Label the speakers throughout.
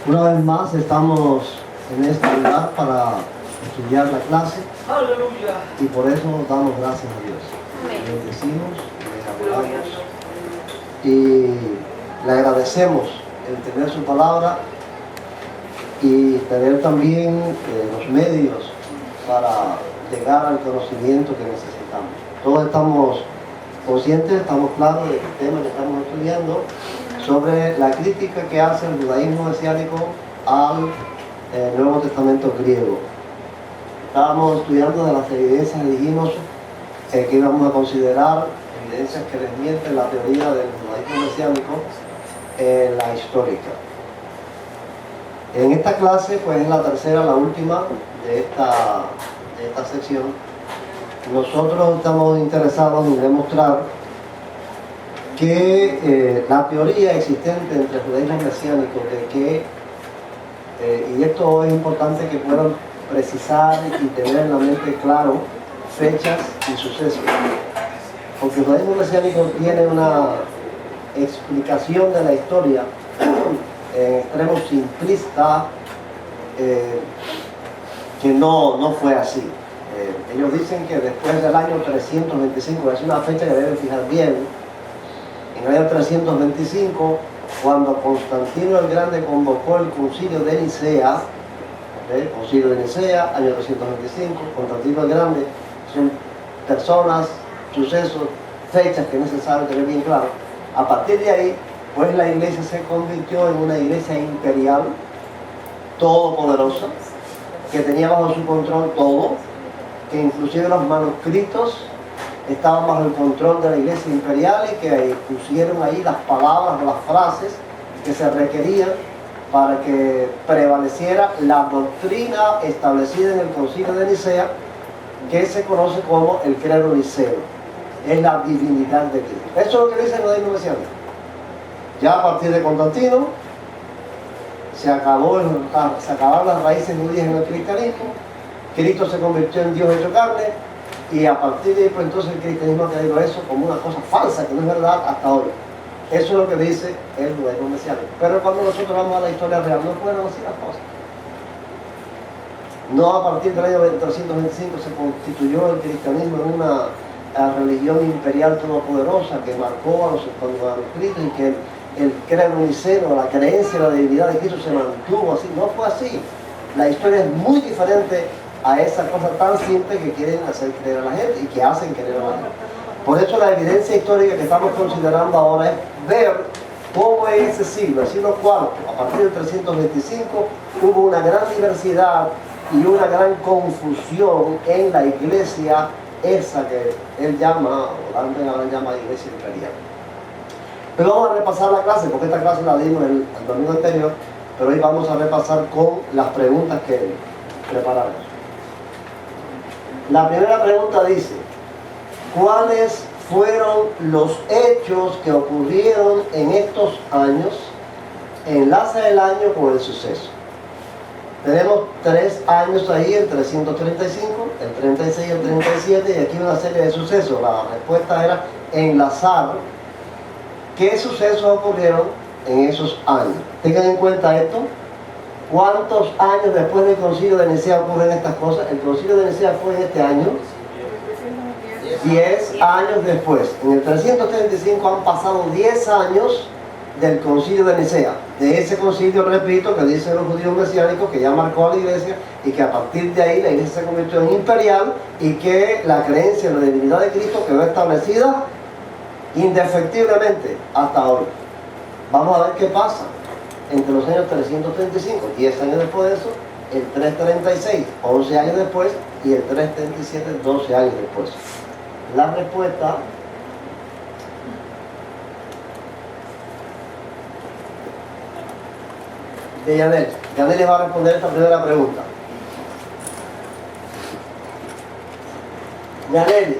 Speaker 1: Una vez más estamos en este lugar para estudiar la clase.
Speaker 2: Aleluya.
Speaker 1: Y por eso damos gracias a Dios.
Speaker 3: Amén.
Speaker 1: Le bendecimos, le adoramos y le agradecemos el tener su palabra y tener también los medios para llegar al conocimiento que necesitamos. Todos estamos conscientes, estamos claros del tema que estamos estudiando sobre la crítica que hace el judaísmo mesiánico al Nuevo Testamento griego. Estábamos estudiando de las evidencias, dijimos que íbamos a considerar evidencias que desmienten la teoría del judaísmo mesiánico en la histórica. En esta clase, pues es la tercera, la última de esta sección. Nosotros estamos interesados en demostrar que la teoría existente entre el judaísmo mesiánico de que, y esto es importante que puedan precisar y tener en la mente claro fechas y sucesos, porque el judaísmo mesiánico tiene una explicación de la historia en extremo simplista, que no fue así. Ellos dicen que después del año 325, es una fecha que deben fijar bien, en el año 325, cuando Constantino el Grande convocó el concilio de Nicea, concilio de Nicea, año 325, Constantino el Grande, son personas, sucesos, fechas que es necesario tener bien claro. A partir de ahí, pues la iglesia se convirtió en una iglesia imperial, todopoderosa, que tenía bajo su control todo, que inclusive los manuscritos estaban bajo el control de la iglesia imperial y que pusieron ahí las palabras o las frases que se requerían para que prevaleciera la doctrina establecida en el concilio de Nicea, que se conoce como el credo niceo, es la divinidad de Cristo. Eso es lo que dice el judaísmo mesiánico. Ya a partir de Constantino se acabaron las raíces judías en el cristianismo, Cristo se convirtió en Dios hecho carne, y a partir de ahí, pues entonces el cristianismo ha creído eso como una cosa falsa, que no es verdad hasta hoy. Eso es lo que dice el judaísmo mesiánico. Pero cuando nosotros vamos a la historia real, no fueron así las cosas. No a partir del año 325 se constituyó el cristianismo en una religión imperial todopoderosa que marcó a los manuscritos y que el credo niceno, la creencia en la divinidad de Cristo se mantuvo así. No fue así. La historia es muy diferente a esa cosa tan simple que quieren hacer creer a la gente y que hacen creer a la gente. Por eso la evidencia histórica que estamos considerando ahora es ver cómo en ese siglo, el siglo IV, a partir del 325, hubo una gran diversidad y una gran confusión en la iglesia, esa que él llama, o Dante ahora llama iglesia imperial. Pero vamos a repasar la clase, porque esta clase la dimos el domingo anterior, pero hoy vamos a repasar con las preguntas que preparamos. La primera pregunta dice: ¿cuáles fueron los hechos que ocurrieron en estos años? Enlaza el año con el suceso. Tenemos 3 años ahí, el 335, el 36 y el 37, y aquí una serie de sucesos. La respuesta era enlazar qué sucesos ocurrieron en esos años. Tengan en cuenta esto. ¿Cuántos años después del concilio de Nicea ocurren estas cosas? El concilio de Nicea fue en este año. 10 años después. En el 335 han pasado 10 años del concilio de Nicea. De ese concilio, repito, que dicen los judíos mesiánicos, que ya marcó a la iglesia y que a partir de ahí la iglesia se convirtió en imperial y que la creencia en la divinidad de Cristo quedó establecida indefectiblemente hasta hoy. Vamos a ver qué pasa entre los años 335, 10 años después de eso, el 336, 11 años después, y el 337, 12 años después. La respuesta de Yanel. Yanel les va a responder esta primera pregunta. Yanel,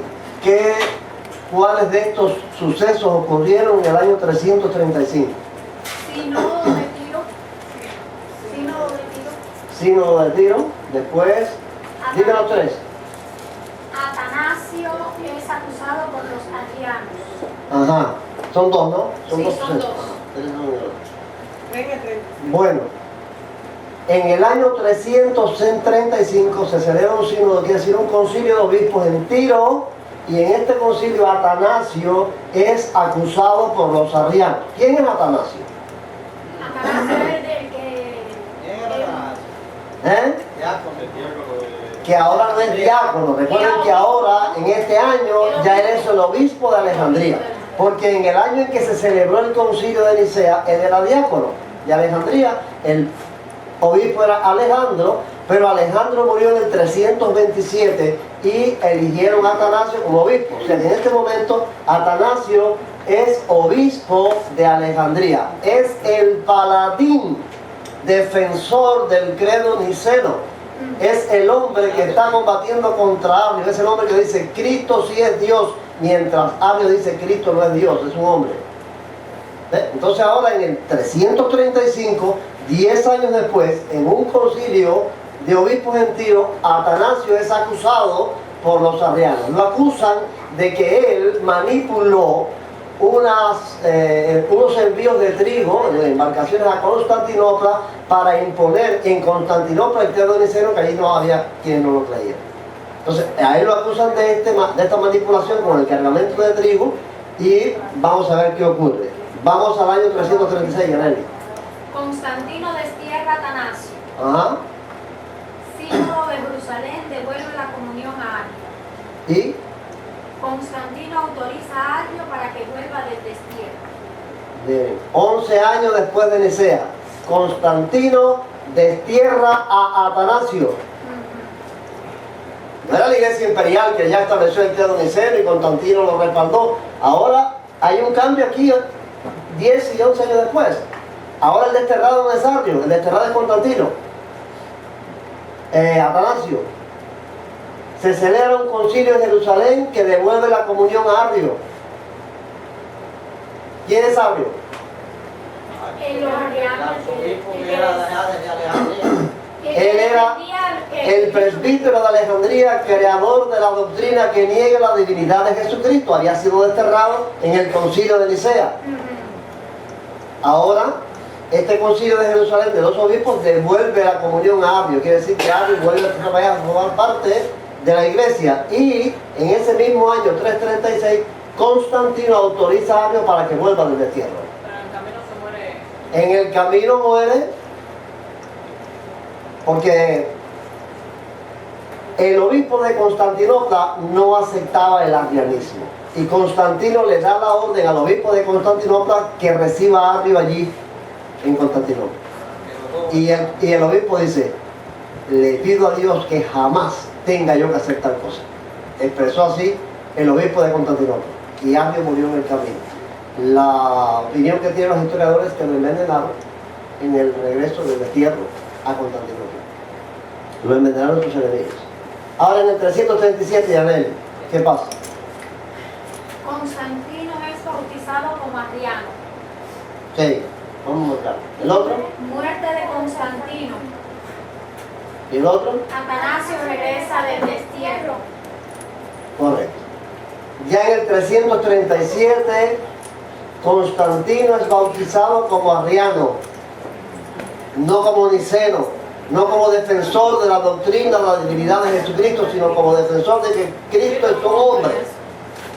Speaker 1: ¿cuáles de estos sucesos ocurrieron en el año 335? Sínodo de Tiro, después, dime los 3.
Speaker 3: Atanasio es acusado por los arrianos.
Speaker 1: Ajá, son 2, ¿no? Son
Speaker 3: Sí,
Speaker 1: 2
Speaker 3: son
Speaker 1: sucesos.
Speaker 3: 2.
Speaker 1: Bueno, En el año 335 se celebra un sínodo, quiere decir un concilio de obispos en Tiro, y en este concilio Atanasio es acusado por los arrianos. ¿Quién es Atanasio?
Speaker 3: Atanasio es el que...
Speaker 1: ¿Eh? Que ahora no es diácono. Recuerden que ahora, en este año, ya él es el obispo de Alejandría. Porque en el año en que se celebró el concilio de Nicea, él era diácono de Alejandría. El obispo era Alejandro, pero Alejandro murió en el 327 y eligieron a Atanasio como obispo. O sea, en este momento Atanasio es obispo de Alejandría. Es el paladín defensor del credo niceno. Es el hombre que está combatiendo contra Arrio. Es el hombre que dice Cristo sí es Dios, mientras Arrio dice Cristo no es Dios, es un hombre. Entonces ahora en el 335, 10 años después, en un concilio de obispos en Tiro, Atanasio es acusado por los arrianos. Lo acusan de que él manipuló unos envíos de trigo en embarcaciones a Constantinopla para imponer en Constantinopla el credo niceno, que allí no había quien no lo creyera. Entonces a él lo acusan de esta manipulación con el cargamento de trigo, y vamos a ver qué ocurre. Vamos al año 336, Yaneli.
Speaker 3: Constantino destierra a Atanasio.
Speaker 1: Ajá.
Speaker 3: Sínodo de Jerusalén devuelve la comunión a Arrio.
Speaker 1: Y
Speaker 3: Constantino autoriza a Arrio para que vuelva del destierro.
Speaker 1: bien, 11 años después de Nicea, Constantino destierra a Atanasio. No era la iglesia imperial que ya estableció el credo niceno y Constantino lo respaldó. Ahora hay un cambio aquí, 10 y 11 años después. Ahora el desterrado no es Arrio, el desterrado es Constantino. Atanasio. Se celebra un concilio en Jerusalén que devuelve la comunión a Arrio. ¿Quién es Arrio?
Speaker 3: Los arrianos,
Speaker 1: Él era el presbítero de Alejandría, creador de la doctrina que niega la divinidad de Jesucristo. Había sido desterrado en el concilio de Nicea. Ahora, este concilio de Jerusalén de los obispos devuelve la comunión a Arrio. Quiere decir que Arrio vuelve a formar parte de la iglesia. Y en ese mismo año, 336, Constantino autoriza a Arrio para que vuelva del destierro.
Speaker 2: Pero en el camino se muere.
Speaker 1: En el camino muere porque el obispo de Constantinopla no aceptaba el arrianismo. Y Constantino le da la orden al obispo de Constantinopla que reciba a Arrio allí en Constantinopla. Y el obispo dice: le pido a Dios que jamás tenga yo que hacer tal cosa. Expresó así el obispo de Constantinopla. Y Arrio murió en el camino. La opinión que tienen los historiadores es que lo envenenaron en el regreso del destierro a Constantinopla. Lo envenenaron sus enemigos. Ahora en el 337, Yanel, ¿qué pasa?
Speaker 3: Constantino es bautizado como arriano.
Speaker 1: Sí, vamos a mostrar. ¿El otro?
Speaker 3: Muerte de Constantino.
Speaker 1: ¿Y el otro?
Speaker 3: Atanasio regresa del destierro.
Speaker 1: Correcto. Ya en el 337, Constantino es bautizado como arriano, no como niceno, no como defensor de la doctrina de la divinidad de Jesucristo, sino como defensor de que Cristo es un hombre.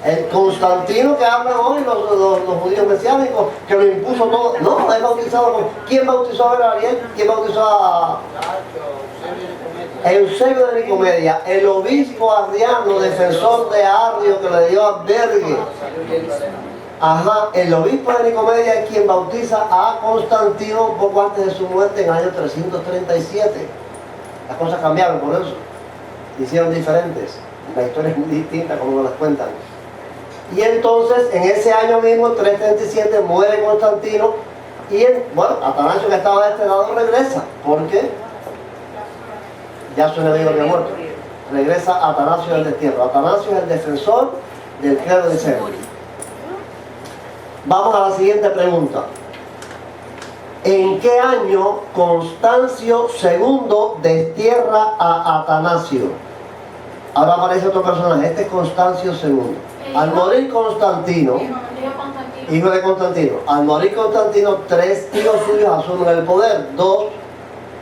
Speaker 1: El Constantino que hablan hoy los judíos mesiánicos, que lo impuso todo, no, es bautizado como... ¿Quién bautizó a Ariel? ¿Quién bautizó a Eusebio de Nicomedia? El obispo arriano, defensor de Arrio, que le dio albergue. Ajá, el obispo de Nicomedia es quien bautiza a Constantino poco antes de su muerte en el año 337. Las cosas cambiaron por eso, hicieron diferentes. La historia es muy distinta como nos las cuentan. Y entonces, en ese año mismo, 337, muere Constantino. Y, Atanasio, que estaba de este lado, regresa. ¿Por qué? Ya su enemigo había muerto. Regresa Atanasio del destierro. Atanasio es el defensor del credo niceno. Vamos a la siguiente pregunta. ¿En qué año Constancio II destierra a Atanasio? Ahora aparece otro personaje. Este es Constancio II. Al morir Constantino, hijo de Constantino, al morir Constantino, 3 hijos suyos asumen el poder. 2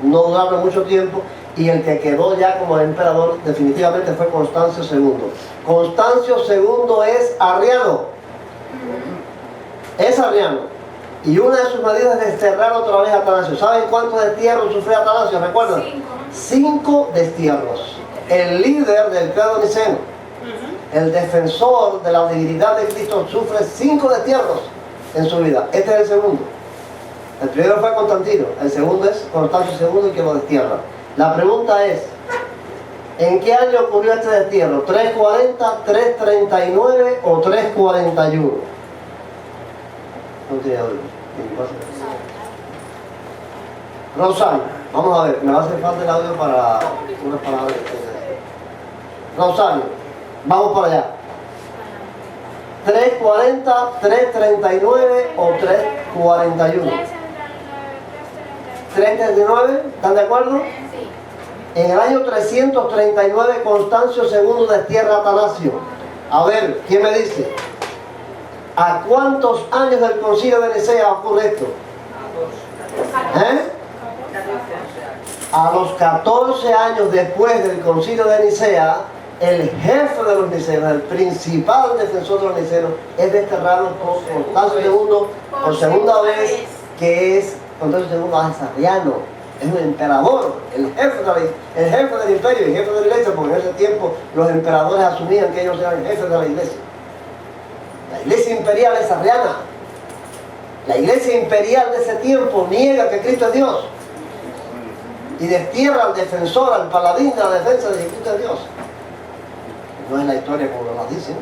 Speaker 1: no duraron mucho tiempo, y el que quedó ya como emperador definitivamente fue Constancio II. Constancio II es arriano. Es arriano. Y una de sus medidas es desterrar otra vez a Atanasio. ¿Saben cuántos destierros sufrió Atanasio? ¿Recuerdan? 5 destierros. El líder del credo niceno, el defensor de la divinidad de Cristo, sufre 5 destierros en su vida. Este es el segundo. El primero fue Constantino, el segundo es Constancio II, el que lo destierra. La pregunta es, ¿en qué año ocurrió este destierro? ¿340, 339 o 341? No tiene audio. Rosario, vamos a ver, me va a hacer falta el audio para unas palabras. Rosario, vamos para allá. 340, 339 o 341. 339, ¿están de acuerdo?
Speaker 3: Sí.
Speaker 1: En el año 339 Constancio II destierra a Atanasio. A ver, ¿quién me dice? ¿A cuántos años del concilio de Nicea ocurre esto? A los 14 años después del concilio de Nicea, el jefe de los nicenos, el principal defensor de los nicenos, es desterrado por Constancio II por segunda vez, que es Constancio II Ariano, es un emperador, el jefe del imperio y jefe de la iglesia, porque en ese tiempo los emperadores asumían que ellos eran jefes de la iglesia. La iglesia imperial es arriana. La iglesia imperial de ese tiempo niega que Cristo es Dios y destierra al defensor, al paladín de la defensa de que Cristo es Dios. No es la historia como nos la dicen,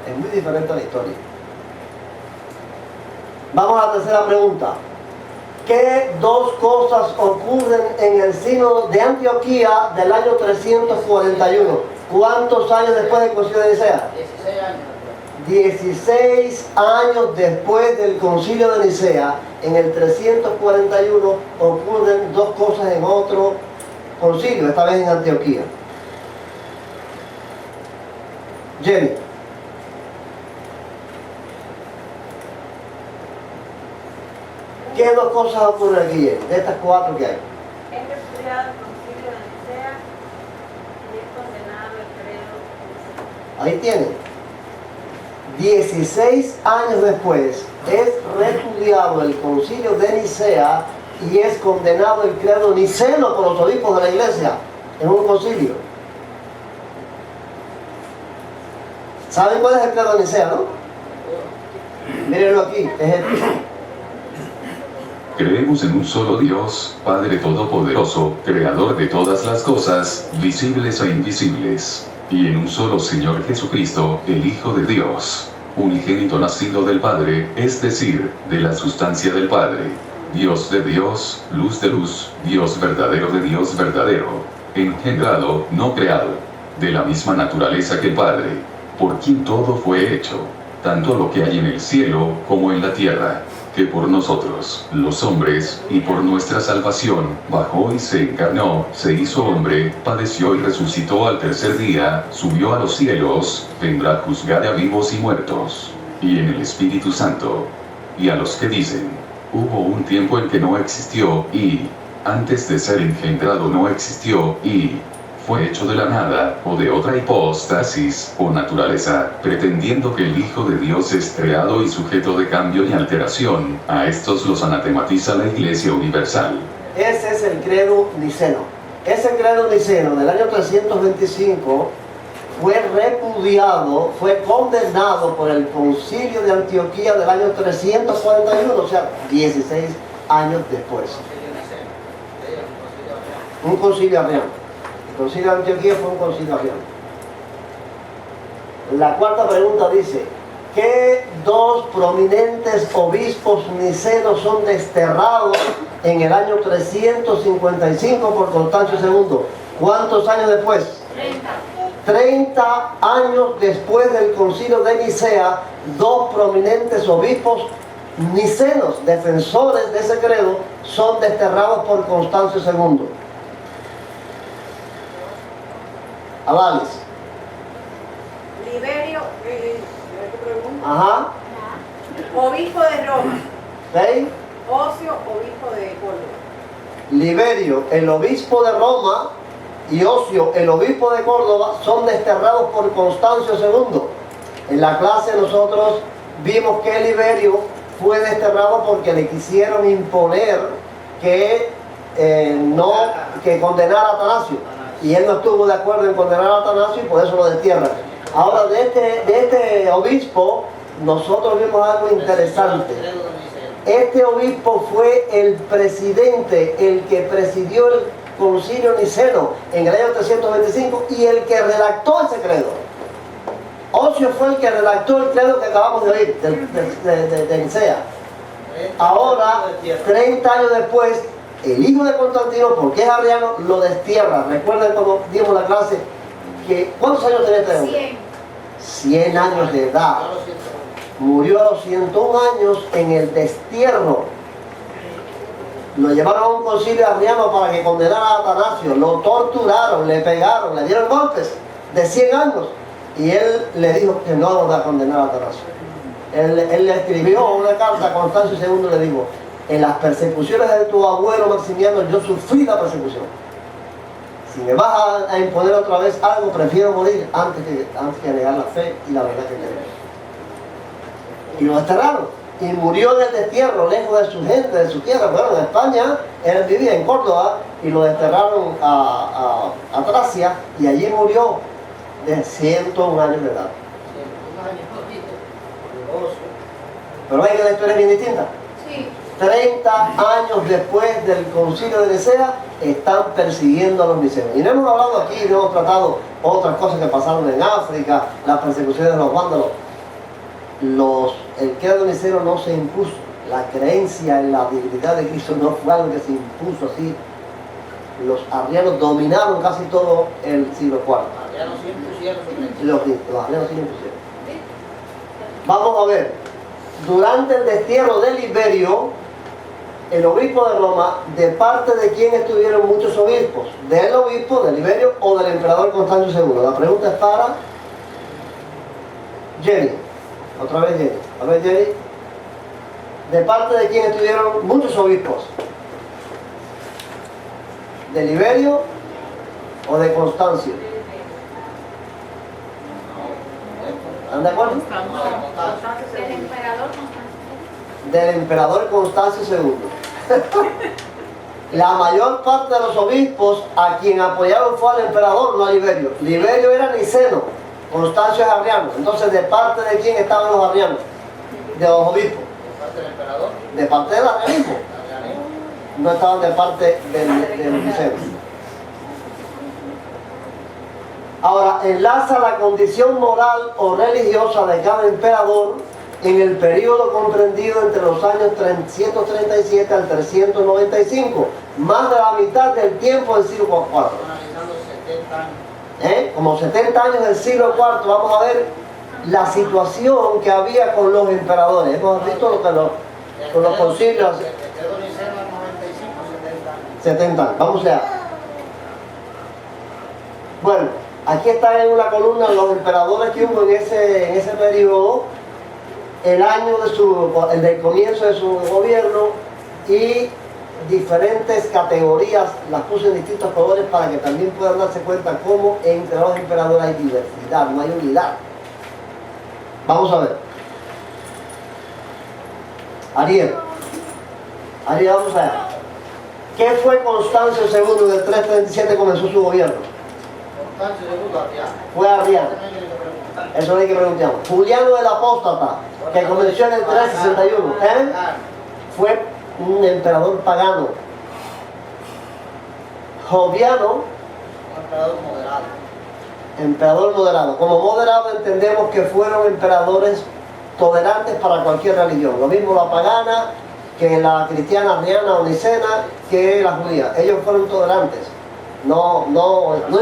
Speaker 1: es muy diferente a la historia. Vamos a la tercera pregunta. ¿Qué 2 cosas ocurren en el sínodo de Antioquía del año 341? ¿Cuántos años después del concilio de Nicea?
Speaker 4: 16 años.
Speaker 1: 16 años después del concilio de Nicea, en el 341, ocurren 2 cosas en otro concilio, esta vez en Antioquía. Jenny. ¿Qué 2 cosas ocurren aquí, Jenny, de estas 4 que hay?
Speaker 2: Es repudiado el concilio de Nicea y es condenado el credo.
Speaker 1: Ahí tienen. 16 años después es repudiado el concilio de Nicea y es condenado el credo niceno por los obispos de la iglesia en un concilio. ¿Saben cuál es el credo de Nicea, no? Mírenlo aquí, es este.
Speaker 5: Creemos en un solo Dios, Padre Todopoderoso, Creador de todas las cosas, visibles e invisibles, y en un solo Señor Jesucristo, el Hijo de Dios, unigénito nacido del Padre, es decir, de la sustancia del Padre, Dios de Dios, luz de luz, Dios verdadero de Dios verdadero, engendrado, no creado, de la misma naturaleza que el Padre, por quien todo fue hecho, tanto lo que hay en el cielo como en la tierra, que por nosotros, los hombres, y por nuestra salvación, bajó y se encarnó, se hizo hombre, padeció y resucitó al tercer día, subió a los cielos, vendrá a juzgar a vivos y muertos, y en el Espíritu Santo. Y a los que dicen, hubo un tiempo en que no existió, y, antes de ser engendrado no existió, y, fue hecho de la nada, o de otra hipóstasis, o naturaleza, pretendiendo que el Hijo de Dios es creado y sujeto de cambio y alteración, a estos los anatematiza la Iglesia Universal.
Speaker 1: Ese es el credo niceno. Ese credo niceno del año 325 fue repudiado, fue condenado por el concilio de Antioquía del año 341, o sea, 16 años después. Un concilio arriano. El concilio de Antioquía fue un concilio arriano. La cuarta pregunta dice, ¿qué 2 prominentes obispos nicenos son desterrados en el año 355 por Constancio II? ¿Cuántos años después? 30 años después del concilio de Nicea, 2 prominentes obispos nicenos, defensores de ese credo, son desterrados por Constancio II. Alanis.
Speaker 4: Liberio,
Speaker 1: Ajá.
Speaker 4: obispo de Roma.
Speaker 1: ¿Veis?
Speaker 4: Ocio, obispo de Córdoba.
Speaker 1: Liberio, el obispo de Roma, y Ocio, el obispo de Córdoba, son desterrados por Constancio II. En la clase nosotros vimos que Liberio fue desterrado porque le quisieron imponer que condenara a Atanasio, y él no estuvo de acuerdo en condenar a Atanasio y por eso lo destierran. Ahora, de este obispo nosotros vimos algo interesante. Este obispo fue el presidente, el que presidió el concilio niceno en el año 325 y el que redactó ese credo. Ocio fue el que redactó el credo que acabamos de oír, de Nicea. Ahora, 30 años después, el hijo de Constantino, porque es arriano, lo destierra. Recuerden cuando dimos la clase, que ¿cuántos años tenía este hombre? 100 años de edad. Murió a los 101 años en el destierro. Lo llevaron a un concilio arriano para que condenara a Atanasio. Lo torturaron, le pegaron, le dieron golpes de 100 años. Y él le dijo que no va a condenar a Atanasio. Él le escribió una carta a Constancio II, le dijo: en las persecuciones de tu abuelo Maximiano yo sufrí la persecución. Si me vas a imponer otra vez algo, prefiero morir antes que negar la fe y la verdad que tenemos. Y lo desterraron. Y murió en el destierro, lejos de su gente, de su tierra. Bueno, en España, él vivía en Córdoba y lo desterraron a Tracia, y allí murió de 101 años de edad. Pero ven que la historia es bien distinta.
Speaker 3: Sí.
Speaker 1: 30 años después del concilio de Nicea, están persiguiendo a los nicenos. Y no hemos hablado aquí, no hemos tratado otras cosas que pasaron en África, las persecuciones de los vándalos. El credo niceno no se impuso. La creencia en la divinidad de Cristo no fue algo que se impuso así. Los arrianos dominaron casi todo el siglo IV. Los arrianos sí impusieron. Vamos a ver. Durante el destierro de Liberio, el obispo de Roma, ¿de parte de quién estuvieron muchos obispos? ¿Del obispo, de Liberio, o del emperador Constancio II? La pregunta es para Jenny. Otra vez Jenny. A ver, Jenny. ¿De parte de quién estuvieron muchos obispos? ¿De Liberio o de Constancio? ¿Están de acuerdo?
Speaker 3: Del emperador Constancio.
Speaker 1: Del emperador Constancio II. La mayor parte de los obispos a quien apoyaron fue al emperador, no a Liberio. Liberio era niceno, Constancio es arriano. Entonces, ¿de parte de quién estaban los arrianos? De los obispos.
Speaker 4: ¿De parte del emperador?
Speaker 1: De parte del arrianismo. No estaban de parte del niceno. Ahora, enlaza la condición moral o religiosa de cada emperador en el periodo comprendido entre los años 337 al 395, más de la mitad del tiempo del siglo IV.
Speaker 4: Analizando 70 años.
Speaker 1: Como 70 años del siglo IV, vamos a ver la situación que había con los emperadores. Hemos visto lo que con los concilios.
Speaker 4: El credo niceno al 95, 70 años.
Speaker 1: 70 años, vamos allá. Bueno, aquí está en una columna los emperadores que hubo en ese periodo, el año del comienzo de su gobierno, y diferentes categorías, las puse en distintos colores para que también puedan darse cuenta cómo entre los emperadores hay diversidad, no hay unidad. Vamos a ver. Ariel, vamos a ver. ¿Qué fue Constancio II del 337 comenzó su gobierno?
Speaker 4: Constancio II, arriano.
Speaker 1: Fue arriano.
Speaker 4: También hay que preguntar.
Speaker 1: Eso es lo que preguntamos. Juliano el Apóstata, que comenzó en el 361, fue un emperador pagano. Joviano,
Speaker 4: Un emperador moderado.
Speaker 1: emperador moderado. Como moderado entendemos que fueron emperadores tolerantes para cualquier religión. Lo mismo la pagana que la cristiana, arriana o nicena, que la judía. Ellos fueron tolerantes. No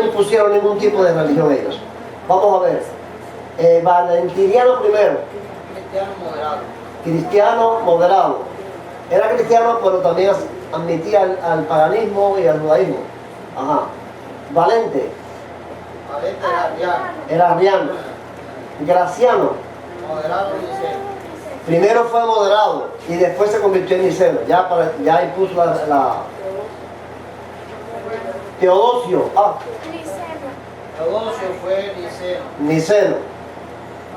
Speaker 1: impusieron ningún tipo de religión ellos. Vamos a ver. Valentiniano primero.
Speaker 4: Cristiano moderado.
Speaker 1: Cristiano moderado. Era cristiano, pero también admitía al paganismo y al judaísmo. Ajá. Valente.
Speaker 4: Valente era arriano.
Speaker 1: Era arriano. Graciano.
Speaker 4: Moderado niceno.
Speaker 1: Primero fue moderado y después se convirtió en niceno. Ya impuso Teodosio,
Speaker 4: Teodosio fue Niceno.
Speaker 1: Niceno,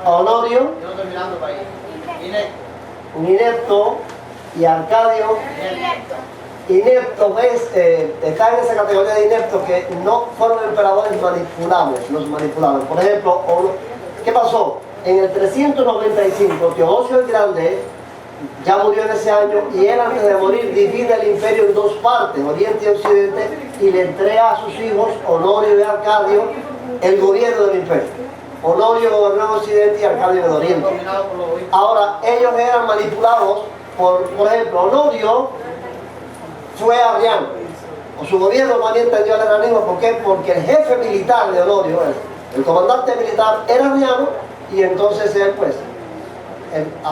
Speaker 1: Honorio,
Speaker 4: Yo no estoy mirando para ahí. Inecto.
Speaker 1: inepto y Arcadio. Ineptos está en esa categoría de ineptos que no fueron emperadores manipulables, los manipulables. Por ejemplo, ¿qué pasó? En el 395, Teodosio el Grande ya murió en ese año y él antes de morir divide el imperio en dos partes, Oriente y Occidente, y le entrega a sus hijos, Honorio y Arcadio, el gobierno del imperio. Honorio gobernó en Occidente y Arcadio en Oriente.
Speaker 4: Dominado por los obispos.
Speaker 1: Ahora, ellos eran manipulados por ejemplo, Honorio fue arriano, o su gobierno más bien tendió al arrianismo. ¿Por qué? Porque el jefe militar de Honorio, el comandante militar, era arriano, y entonces él pues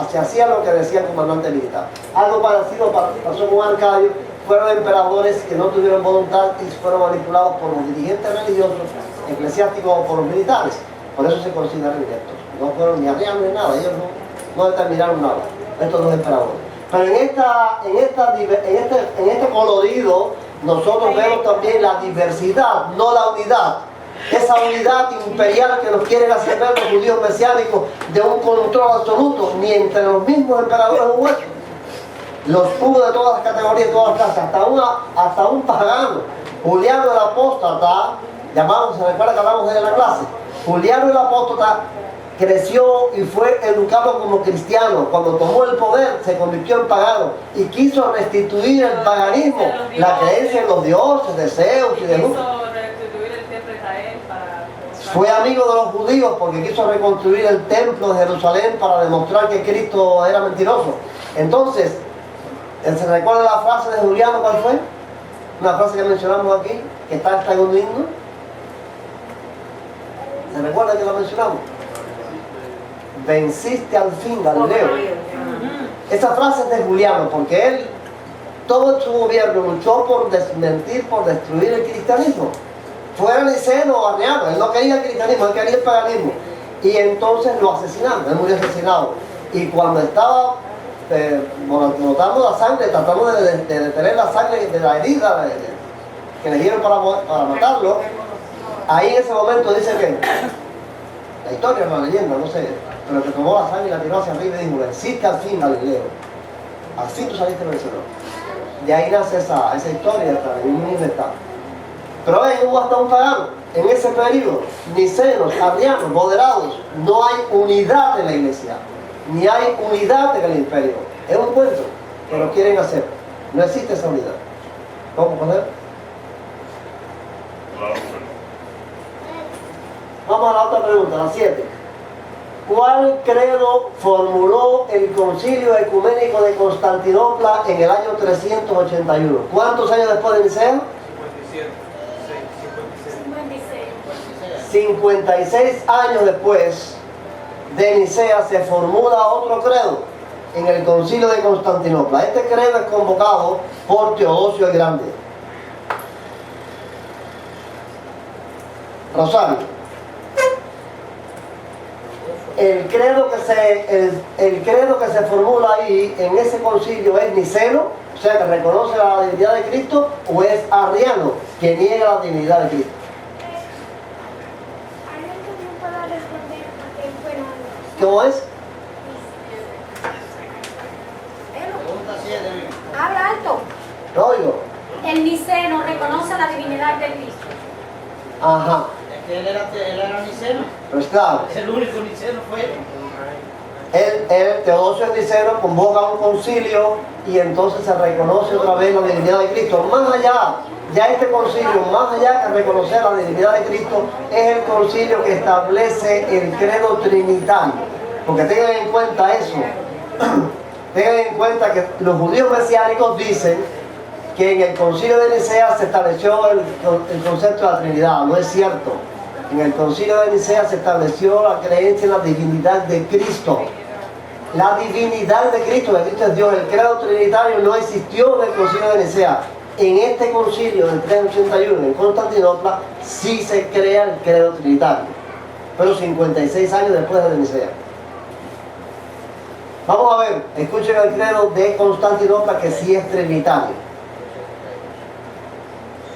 Speaker 1: se hacía lo que decía el comandante militar. Algo parecido pasó con Arcadio. Fueron emperadores que no tuvieron voluntad y fueron manipulados por los dirigentes religiosos, eclesiásticos o por los militares. Por eso se consideran ineptos. No fueron ni arrianos ni nada, ellos no determinaron nada, estos dos emperadores. Pero en este colorido nosotros vemos también la diversidad, no la unidad. Esa unidad imperial que nos quieren hacer ver los judíos mesiánicos de un control absoluto, ni entre los mismos emperadores hubo eso. Los hubo de todas las categorías, de todas las clases, hasta un pagano, Juliano el Apóstata, llamado, se recuerda que hablamos de él en la clase. Juliano el Apóstata creció y fue educado como cristiano. Cuando tomó el poder se convirtió en pagano y quiso restituir el paganismo, la creencia en los dioses de Zeus y de Júpiter. Fue amigo de los judíos porque quiso reconstruir el templo de Jerusalén para demostrar que Cristo era mentiroso. Entonces, ¿se recuerda la frase de Juliano? ¿Cuál fue? Una frase que mencionamos aquí, que está en un himno. ¿Se recuerda que la mencionamos? Venciste al fin, Galileo. Esa frase es de Juliano, porque él, todo su gobierno luchó por desmentir, por destruir el cristianismo. Fuera niceno o arriano, él no quería el cristianismo, él quería el paganismo. Y entonces lo asesinaron, él murió asesinado. Y cuando estaba botando la sangre, tratando de detener la sangre de la herida que le dieron para matarlo, ahí en ese momento dice que, la historia es una leyenda, no sé, pero que tomó la sangre y la tiró hacia arriba y dijo: venciste al fin, Galileo, al fin tú saliste vencedor. De ahí nace esa historia, en un mundo está. Pero hubo hasta un pagano en ese periodo, nicenos, arrianos, moderados. No hay unidad en la iglesia, ni hay unidad en el imperio. Es un cuento que lo quieren hacer. No existe esa unidad. ¿Cómo poner? Vamos a la otra pregunta, la 7. ¿Cuál credo formuló el Concilio Ecuménico de Constantinopla en el año 381? ¿Cuántos años después de Nicea? 56 años después de Nicea se formula otro credo en el Concilio de Constantinopla. Este credo es convocado por Teodosio el Grande. Rosario. El credo que se formula ahí en ese concilio es niceno, o sea que reconoce la divinidad de Cristo, o es arriano, que niega la divinidad de Cristo. ¿Cómo es?
Speaker 4: Pregunta 7.
Speaker 3: Habla alto.
Speaker 1: No oigo.
Speaker 3: El niceno reconoce la divinidad de Cristo.
Speaker 1: Ajá.
Speaker 4: Es que él era niceno.
Speaker 1: Pero claro,
Speaker 4: Es el único niceno fue él.
Speaker 1: Teodosio el Niceno convoca un concilio y entonces se reconoce otra vez la divinidad de Cristo. Más allá, ya este concilio, más allá que reconocer la divinidad de Cristo, es el concilio que establece el credo trinitario. Porque tengan en cuenta eso. Tengan en cuenta que los judíos mesiánicos dicen que en el concilio de Nicea se estableció el concepto de la Trinidad. No es cierto. En el concilio de Nicea se estableció la creencia en la divinidad de Cristo. La divinidad de Cristo, que Cristo es Dios. El credo trinitario no existió en el concilio de Nicea. En este concilio del 381 en Constantinopla sí se crea el credo trinitario, pero 56 años después de Nicea. Vamos a ver, escuchen el credo de Constantinopla, que sí es trinitario.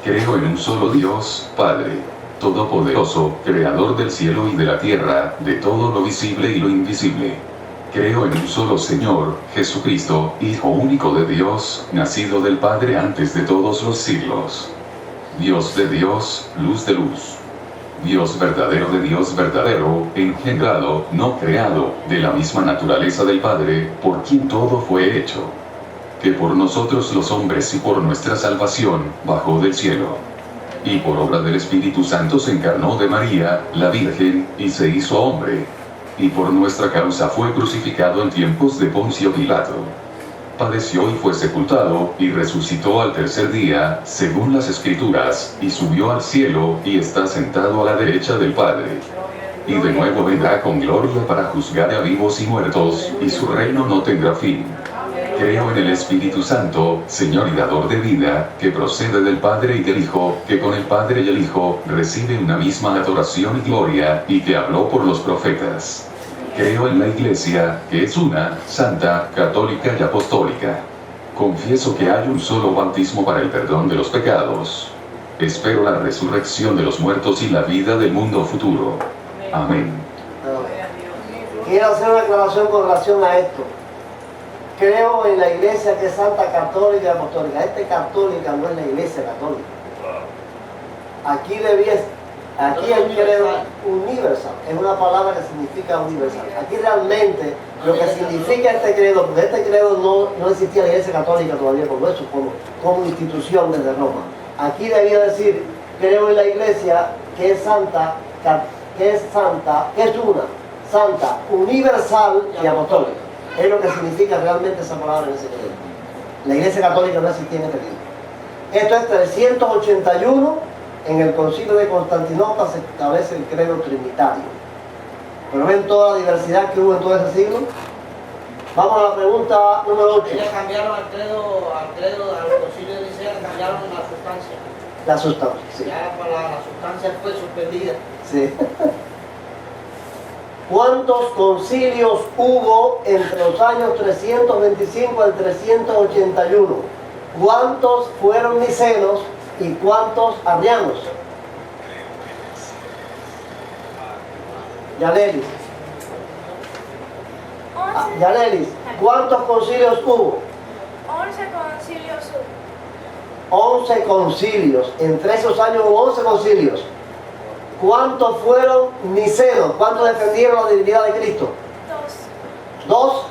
Speaker 5: Creo en un solo Dios, Padre Todopoderoso, Creador del cielo y de la tierra, de todo lo visible y lo invisible. Creo en un solo Señor, Jesucristo, Hijo único de Dios, nacido del Padre antes de todos los siglos. Dios de Dios, luz de luz. Dios verdadero de Dios verdadero, engendrado, no creado, de la misma naturaleza del Padre, por quien todo fue hecho. Que por nosotros los hombres y por nuestra salvación, bajó del cielo. Y por obra del Espíritu Santo se encarnó de María, la Virgen, y se hizo hombre. Y por nuestra causa fue crucificado en tiempos de Poncio Pilato. Padeció y fue sepultado, y resucitó al tercer día, según las Escrituras, y subió al cielo, y está sentado a la derecha del Padre. Y de nuevo vendrá con gloria para juzgar a vivos y muertos, y su reino no tendrá fin. Creo en el Espíritu Santo, Señor y dador de vida, que procede del Padre y del Hijo, que con el Padre y el Hijo recibe una misma adoración y gloria, y que habló por los profetas. Creo en la Iglesia, que es una, santa, católica y apostólica. Confieso que hay un solo bautismo para el perdón de los pecados. Espero la resurrección de los muertos y la vida del mundo futuro. Amén.
Speaker 1: Quiero hacer una aclaración con relación a esto. Creo en la iglesia que es santa, católica y apostólica. Católica no es la iglesia católica. Aquí el credo universal, es una palabra que significa universal. Aquí realmente lo que significa este credo, porque este credo no existía en la iglesia católica todavía como eso, como institución desde Roma. Aquí debía decir, creo en la iglesia que es santa, que es una, santa, universal y apostólica. Es lo que significa realmente esa palabra en ese credo. La iglesia católica no existía en este credo. Esto es 381, en el concilio de Constantinopla se establece el credo trinitario. Pero ven toda la diversidad que hubo en todo ese siglo. Vamos a la pregunta número 8.
Speaker 4: Ellos cambiaron al credo al concilio de Nicea, cambiaron la sustancia.
Speaker 1: La sustancia, sí.
Speaker 4: Ya la sustancia fue suspendida.
Speaker 1: Sí. ¿Cuántos concilios hubo entre los años 325 al 381? ¿Cuántos fueron nicenos y cuántos arrianos? Yanelis. Yanelis, ¿cuántos concilios hubo?
Speaker 3: 11 concilios hubo.
Speaker 1: 11 concilios. Entre esos años hubo 11 concilios. ¿Cuántos fueron nicenos? ¿Cuántos defendieron la divinidad de Cristo?
Speaker 3: 2.
Speaker 1: 2.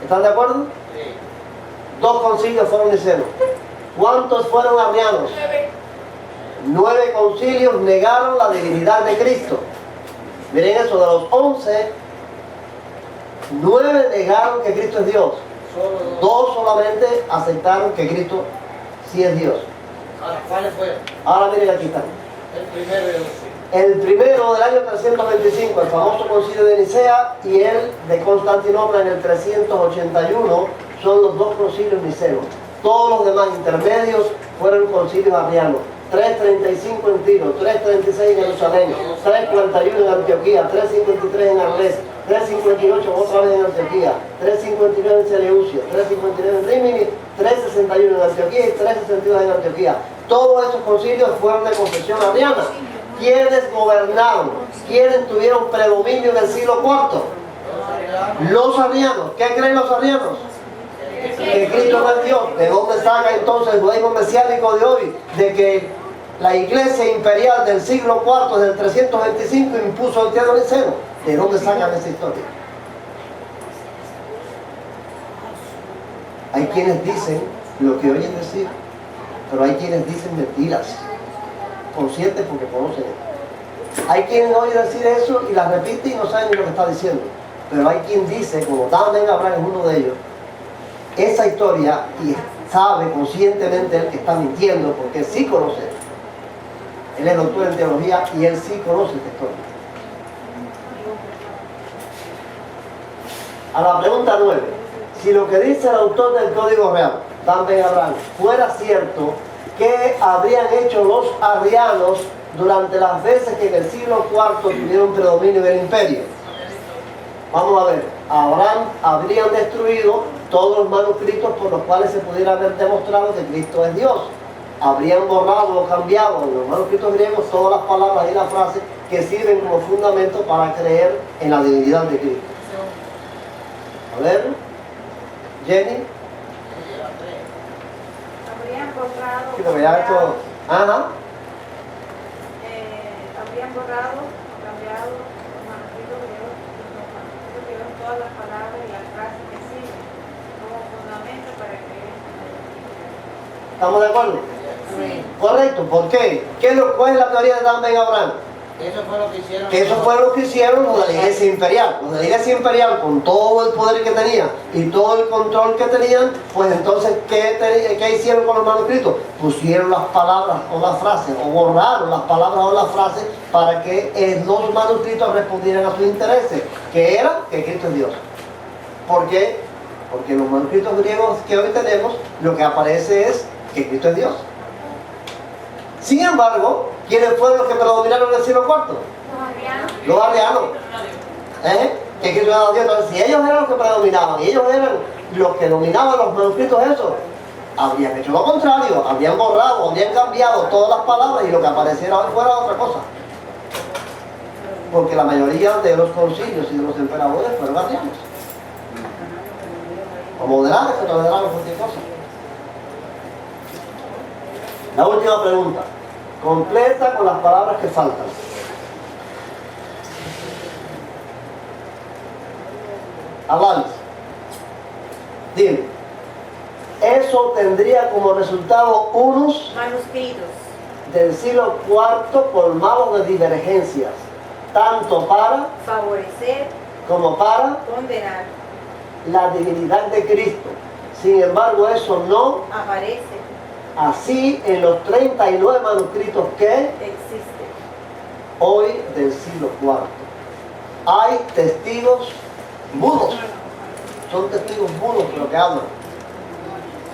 Speaker 1: ¿Están de acuerdo?
Speaker 4: Sí.
Speaker 1: 2 concilios fueron nicenos. ¿Cuántos fueron arrianos? 9 concilios negaron la divinidad de Cristo. Miren eso, de los 11, 9 negaron que Cristo es Dios. 2 solamente aceptaron que Cristo sí es Dios.
Speaker 4: Ahora, ¿cuáles fueron?
Speaker 1: Ahora miren, aquí están.
Speaker 4: El primero y el último.
Speaker 1: El primero del año 325, el famoso concilio de Nicea, y el de Constantinopla en el 381, son los 2 concilios nicenos. Todos los demás intermedios fueron concilios arrianos. 335 en Tiro, 336 en Jerusalén, 341 en Antioquía, 353 en Arles, 358 otra vez en Antioquía, 359 en Seleucia, 359 en Rímini, 361 en Antioquía y 362 en Antioquía. Todos esos concilios fueron de confesión arriana. ¿Quiénes gobernaron? ¿Quiénes tuvieron predominio en el siglo IV? Los arrianos. ¿Qué creen los arrianos? Que Cristo no es Dios. ¿De dónde saca entonces el judaísmo mesiánico de hoy? De que la iglesia imperial del siglo IV, desde el 325, impuso el credo niceno. ¿De dónde sacan esa historia? Hay quienes dicen lo que oyen decir, pero hay quienes dicen mentiras, conscientes porque conocen. Hay quienes oyen decir eso y la repite y no saben ni lo que está diciendo. Pero hay quien dice, como Dan Ben Abraham es uno de ellos, esa historia y sabe conscientemente él que está mintiendo porque él sí conoce. Él es doctor en teología y él sí conoce esta historia. A la pregunta 9. Si lo que dice el autor del Código Real, Dan Ben Abraham, fuera cierto, ¿qué habrían hecho los arrianos durante las veces que en el siglo IV tuvieron predominio del imperio? Vamos a ver, habrían destruido todos los manuscritos por los cuales se pudiera haber demostrado que Cristo es Dios. habrían borrado o cambiado en los manuscritos griegos todas las palabras y las frases que sirven como fundamento para creer en la divinidad de Cristo. A ver, Jenny.
Speaker 2: Habrían borrado.
Speaker 1: Sí, porque ya esto. Ajá.
Speaker 2: Habrían borrado o cambiado los manuscritos griegos, todas las palabras y las frases que sirven como fundamento para creer en la divinidad.
Speaker 1: ¿Estamos de acuerdo?
Speaker 3: Sí.
Speaker 1: Correcto. ¿Por qué? ¿Cuál es la teoría de Dan Ben Abraham?
Speaker 4: Eso fue lo que hicieron.
Speaker 1: Que eso fue lo que hicieron los de la iglesia imperial. Los de la iglesia imperial, con todo el poder que tenían y todo el control que tenían, pues entonces, ¿qué hicieron con los manuscritos? Pusieron las palabras o las frases, o borraron las palabras o las frases para que los manuscritos respondieran a sus intereses, que era que Cristo es Dios. ¿Por qué? Porque en los manuscritos griegos que hoy tenemos, lo que aparece es que Cristo es Dios. Sin embargo, ¿quiénes fueron los que predominaron en el siglo IV? Los arrianos. Que Cristo era Dios. Entonces, si ellos eran los que predominaban y ellos eran los que dominaban los manuscritos esos, habrían hecho lo contrario, habrían borrado, habrían cambiado todas las palabras y lo que apareciera hoy fuera otra cosa. Porque la mayoría de los concilios y de los emperadores fueron arrianos. O moderados que toleraron cualquier cosa. La última pregunta. Completa con las palabras que faltan. Avance. Dime. Eso tendría como resultado unos
Speaker 3: Manuscritos.
Speaker 1: del siglo IV colmados de divergencias, tanto para
Speaker 3: Favorecer,
Speaker 1: como para
Speaker 3: condenar.
Speaker 1: la divinidad de Cristo. Sin embargo, eso no
Speaker 3: Aparece.
Speaker 1: así en los 39 manuscritos que
Speaker 3: Existe.
Speaker 1: hoy del siglo IV. Hay testigos mudos. Son testigos mudos lo que hablan.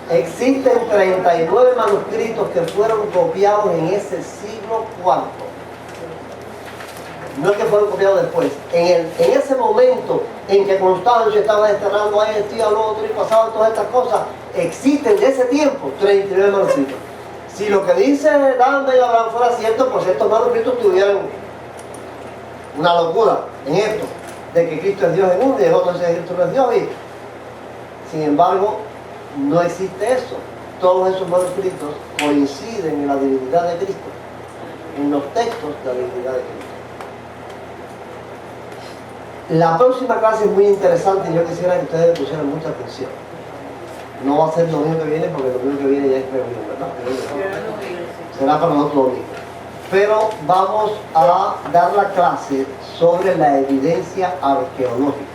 Speaker 1: Existen 39 manuscritos que fueron copiados en ese siglo IV. No es que fueron copiados después. En ese momento en que Constancio estaba desterrando a este, a lo otro y pasaban todas estas cosas, existen de ese tiempo 39 manuscritos. Si lo que dice Dan Ben Abraham fuera cierto, pues estos manuscritos tuvieran una locura en esto, de que Cristo es Dios en uno y en otro dice que Cristo no es Dios. Y, sin embargo, no existe eso. Todos esos manuscritos coinciden en la divinidad de Cristo, en los textos de la divinidad de Cristo. La próxima clase es muy interesante y yo quisiera que ustedes pusieran mucha atención. No va a ser el domingo que viene porque el domingo que viene ya es reunión, ¿verdad? Será para nosotros domingo. Pero vamos a dar la clase sobre la evidencia arqueológica.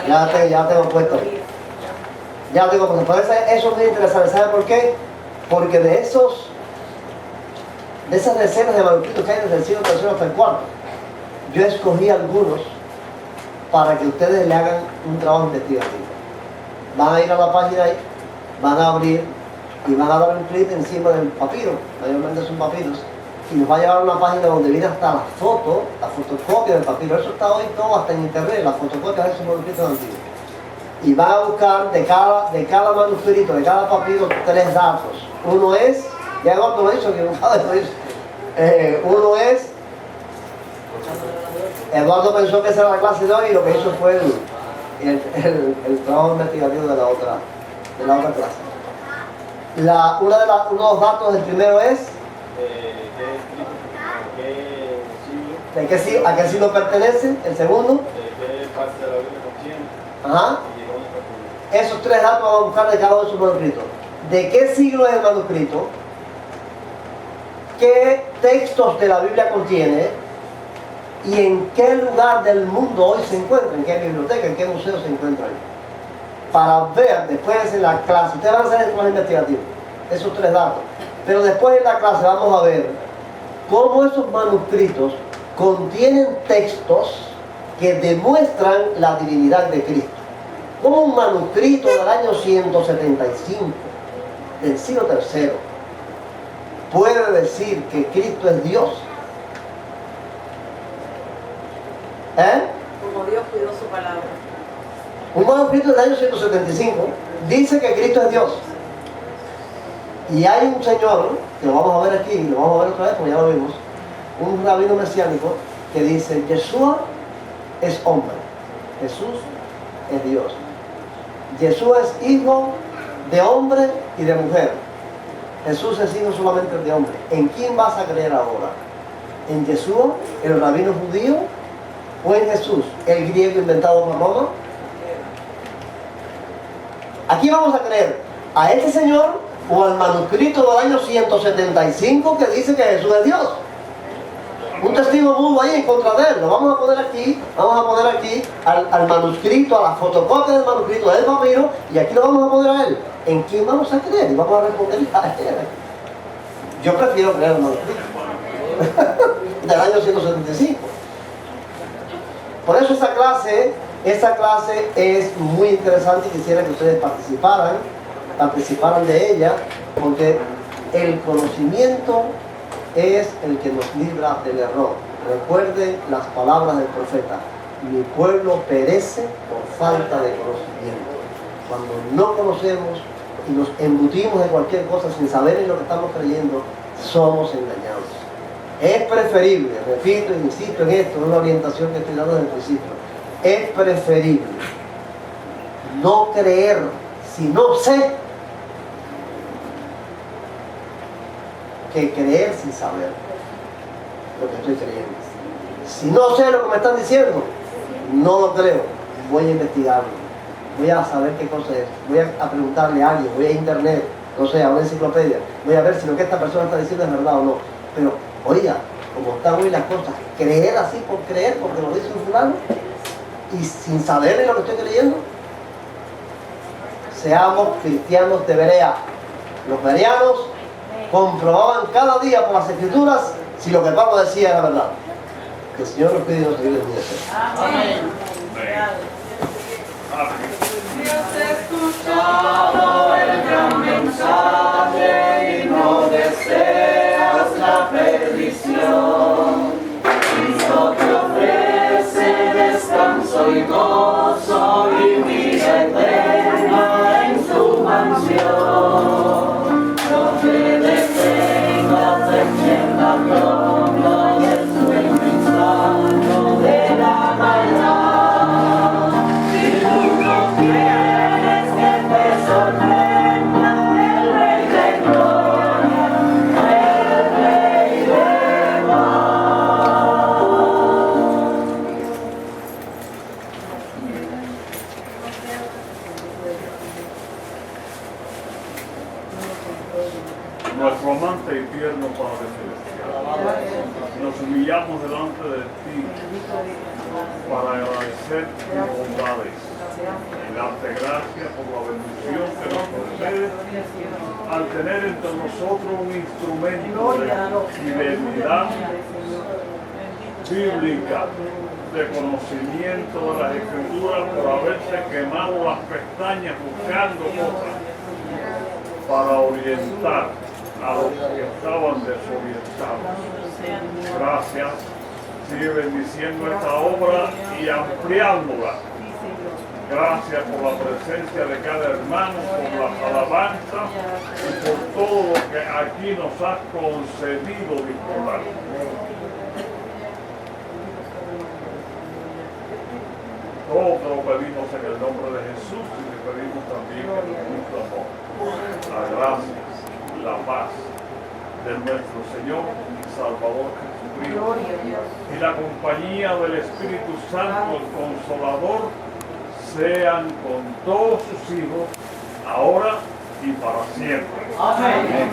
Speaker 1: Ya tengo puesto. Ya tengo puesto. Por eso es muy interesante. ¿Saben por qué? Porque de esas decenas de manuscritos que hay desde el siglo III hasta el IV, yo escogí algunos para que ustedes le hagan un trabajo investigativo. Van a ir a la página ahí, van a abrir y van a dar un clic encima del papiro, mayormente son papiros, y nos va a llevar a una página donde viene hasta la foto, la fotocopia del papiro. Eso está hoy todo hasta en internet, las fotocopias de esos manuscritos antiguos. Y van a buscar de cada manuscrito, de cada papiro, 3 datos. Uno es, ya Eduardo lo hizo, que nunca lo hizo. Uno es, Eduardo pensó que esa era la clase de hoy y lo que hizo fue el trabajo investigativo de la otra clase. Uno de los datos del primero es a qué siglo pertenece. El segundo,
Speaker 6: qué parte de la Biblia contiene.
Speaker 1: Ajá. Esos 3 datos vamos a buscar de cada uno de sus manuscritos. ¿De qué siglo es el manuscrito? ¿Qué textos de la Biblia contiene? ¿Y en qué lugar del mundo hoy se encuentra? ¿En qué biblioteca? ¿En qué museo se encuentra ahí? Para ver después en la clase, ustedes van a hacer el trabajo investigativo, esos 3 datos. Pero después en la clase vamos a ver cómo esos manuscritos contienen textos que demuestran la divinidad de Cristo. Como un manuscrito del año 175 del siglo III puede decir que Cristo es Dios.
Speaker 2: Como Dios cuidó su palabra.
Speaker 1: Un manuscrito del año 175 dice que Cristo es Dios. Y hay un señor, que lo vamos a ver aquí, lo vamos a ver otra vez porque ya lo vimos, un rabino mesiánico que dice, Yeshua es hombre, Jesús es Dios. Yeshua es hijo de hombre y de mujer. Jesús es hijo solamente de hombre. ¿En quién vas a creer ahora? ¿En Yeshua, el rabino judío? ¿O en Jesús, el griego inventado por Roma? Aquí vamos a creer a este señor o al manuscrito del año 175 que dice que Jesús es Dios. Un testigo mudo ahí en contra de él. Lo vamos a poner aquí al manuscrito, a la fotocopia del manuscrito del papiro, y aquí lo vamos a poner a él. ¿En quién vamos a creer? Y vamos a responder a él. Yo prefiero creer el manuscrito del año 175. Por eso esa clase es muy interesante y quisiera que ustedes participaran de ella, porque el conocimiento es el que nos libra del error. Recuerden las palabras del profeta: mi pueblo perece por falta de conocimiento. Cuando no conocemos y nos embutimos de cualquier cosa sin saber en lo que estamos creyendo, somos engañados. Es preferible, repito e insisto en esto, es una orientación que estoy dando desde el principio, es preferible no creer si no sé, que creer sin saber lo que estoy creyendo. Si no sé lo que me están diciendo, no lo creo. Voy a investigarlo, voy a saber qué cosa es, voy a preguntarle a alguien, voy a internet, no sé, a una enciclopedia, voy a ver si lo que esta persona está diciendo es verdad o no. Pero oiga, como están hoy las cosas, creer así por creer, porque lo dice un fulano, y sin saber en lo que estoy creyendo. Seamos cristianos de Berea. Los bereanos comprobaban cada día por las escrituras si lo que Pablo decía era verdad. Que el Señor nos pide y nos ayude en eso.
Speaker 2: Amén.
Speaker 7: Dios escuchado el gran mensaje y no deseas la perdición. Cristo te ofrece descanso y gozo y vida eterna en su mansión. No te detengas en la gloria de su enmisaje de la maldad. Si tú no quieres que te sorprenda el Rey de gloria, el Rey de paz.
Speaker 6: Nuestro amante y tierno Padre Celestial, nos humillamos delante de ti para agradecer tus bondades y darte gracias por la bendición que nos concedes al tener entre nosotros un instrumento de fidelidad bíblica, de conocimiento de las Escrituras, por haberse quemado las pestañas buscando cosas para orientar a los que estaban desorientados. Gracias. Sigue bendiciendo esta obra y ampliándola. Gracias por la presencia de cada hermano, por las alabanzas y por todo lo que aquí nos has concedido disfrutar. Todo te lo pedimos en el nombre de Jesús y te pedimos también que nos muestre amor, la gracia, la paz de nuestro Señor y Salvador Jesucristo y la compañía del Espíritu Santo, el Consolador, sean con todos sus hijos, ahora y para siempre.
Speaker 7: Amén.